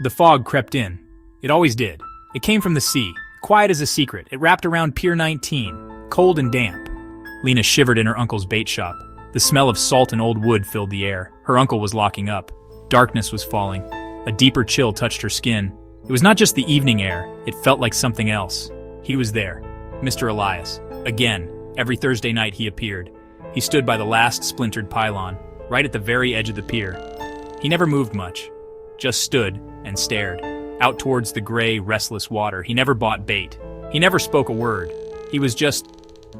The fog crept in. It always did. It came from the sea, quiet as a secret. It wrapped around Pier 19, cold and damp. Lena shivered in her uncle's bait shop. The smell of salt and old wood filled the air. Her uncle was locking up. Darkness was falling. A deeper chill touched her skin. It was not just the evening air. It felt like something else. He was there. Mr. Elias. Again, every Thursday night he appeared. He stood by the last splintered pylon, right at the very edge of the pier. He never moved much, just stood and stared, out towards the gray, restless water. He never bought bait. He never spoke a word. He was just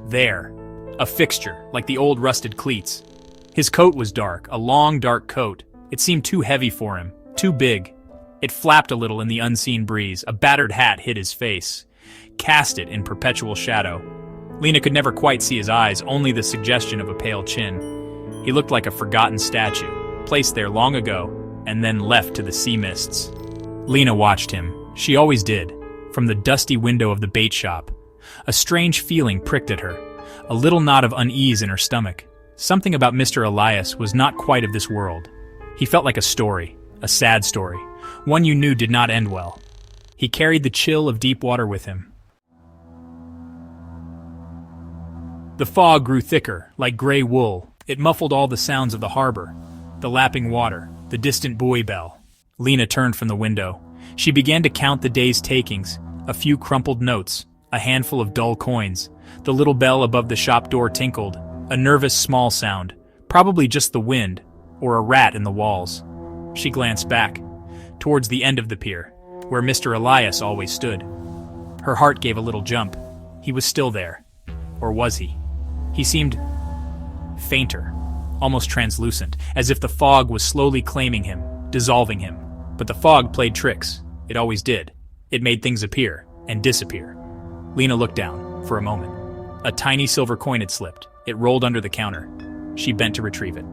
there, a fixture, like the old rusted cleats. His coat was dark, a long, dark coat. It seemed too heavy for him, too big. It flapped a little in the unseen breeze. A battered hat hid his face, cast it in perpetual shadow. Lena could never quite see his eyes, only the suggestion of a pale chin. He looked like a forgotten statue, placed there long ago, and then left to the sea mists. Lena watched him. She always did, from the dusty window of the bait shop. A strange feeling pricked at her, a little knot of unease in her stomach. Something about Mr. Elias was not quite of this world. He felt like a story, a sad story, one you knew did not end well. He carried the chill of deep water with him. The fog grew thicker, like gray wool. It muffled all the sounds of the harbor, the lapping water, the distant buoy bell. Lena turned from the window. She began to count the day's takings, a few crumpled notes, a handful of dull coins. The little bell above the shop door tinkled, a nervous small sound, probably just the wind, or a rat in the walls. She glanced back, towards the end of the pier, where Mr. Elias always stood. Her heart gave a little jump. He was still there. Or was he? He seemed fainter, almost translucent, as if the fog was slowly claiming him, dissolving him. But the fog played tricks. It always did. It made things appear and disappear. Lena looked down, for a moment. A tiny silver coin had slipped. It rolled under the counter. She bent to retrieve it.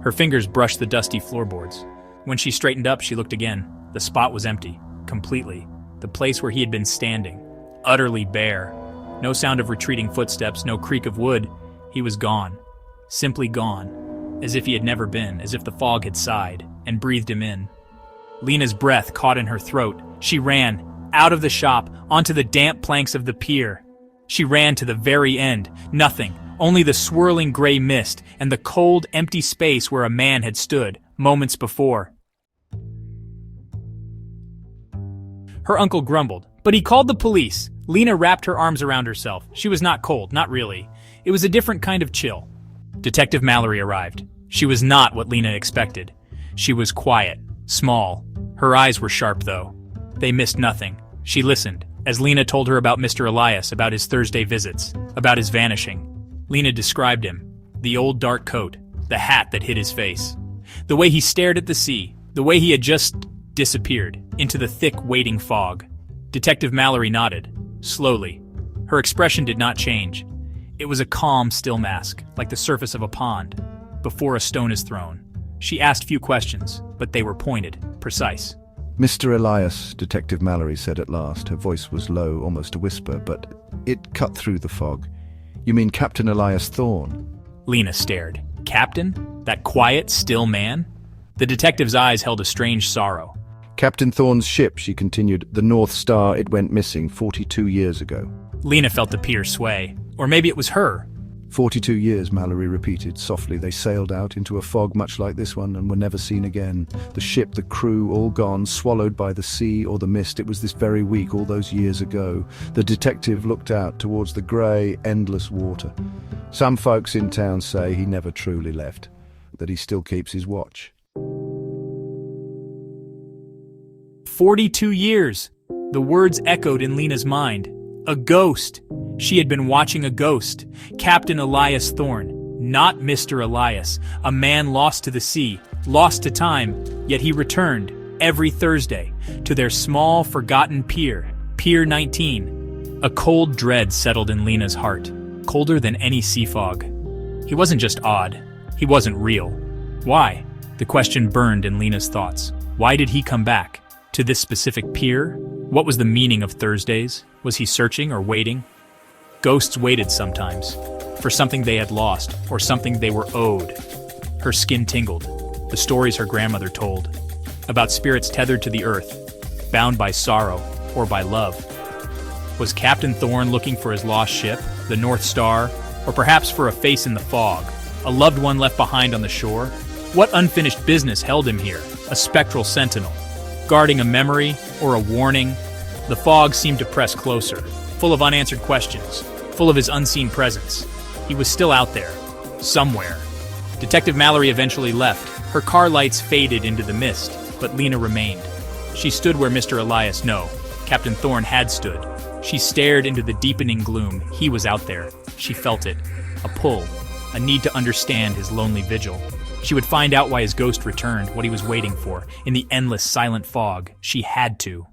Her fingers brushed the dusty floorboards. When she straightened up, she looked again. The spot was empty, completely. The place where he had been standing, utterly bare. No sound of retreating footsteps, no creak of wood. He was gone. Simply gone. As if he had never been, as if the fog had sighed and breathed him in. Lena's breath caught in her throat. She ran, out of the shop, onto the damp planks of the pier. She ran to the very end. Nothing. Only the swirling gray mist and the cold, empty space where a man had stood moments before. Her uncle grumbled, but he called the police. Lena wrapped her arms around herself. She was not cold, not really. It was a different kind of chill. Detective Mallory arrived. She was not what Lena expected. She was quiet, small. Her eyes were sharp, though. They missed nothing. She listened, as Lena told her about Mr. Elias, about his Thursday visits, about his vanishing. Lena described him. The old dark coat, the hat that hid his face. The way he stared at the sea, the way he had just disappeared into the thick, waiting fog. Detective Mallory nodded, slowly. Her expression did not change. It was a calm, still mask, like the surface of a pond, before a stone is thrown. She asked few questions, but they were pointed, precise. Mr. Elias, Detective Mallory said at last. Her voice was low, almost a whisper, but it cut through the fog. You mean Captain Elias Thorne? Lena stared. Captain? That quiet, still man? The detective's eyes held a strange sorrow. Captain Thorne's ship, she continued. The North Star, it went missing 42 years ago. Lena felt the pier sway. Or maybe it was her. 42 years, Mallory repeated softly. They sailed out into a fog much like this one and were never seen again. The ship, the crew, all gone, swallowed by the sea or the mist. It was this very week, all those years ago. The detective looked out towards the grey, endless water. Some folks in town say he never truly left, that he still keeps his watch. 42 years. The words echoed in Lena's mind. A ghost. She had been watching a ghost. Captain Elias Thorne. Not Mr. Elias. A man lost to the sea, lost to time, yet he returned, every Thursday, to their small, forgotten pier, Pier 19. A cold dread settled in Lena's heart, colder than any sea fog. He wasn't just odd. He wasn't real. Why? The question burned in Lena's thoughts. Why did he come back? To this specific pier? What was the meaning of Thursdays? Was he searching or waiting? Ghosts waited sometimes, for something they had lost, or something they were owed. Her skin tingled, the stories her grandmother told. about spirits tethered to the earth, bound by sorrow or by love. Was Captain Thorne looking for his lost ship, the North Star, or perhaps for a face in the fog, a loved one left behind on the shore? What unfinished business held him here, a spectral sentinel? Guarding a memory or a warning? The fog seemed to press closer, full of unanswered questions, full of his unseen presence. He was still out there, somewhere. Detective Mallory eventually left. Her car lights faded into the mist, but Lena remained. She stood where Mr. Elias, no, Captain Thorne had stood. She stared into the deepening gloom. He was out there. She felt it. A pull. A need to understand his lonely vigil. She would find out why his ghost returned, what he was waiting for. In the endless, silent fog, she had to.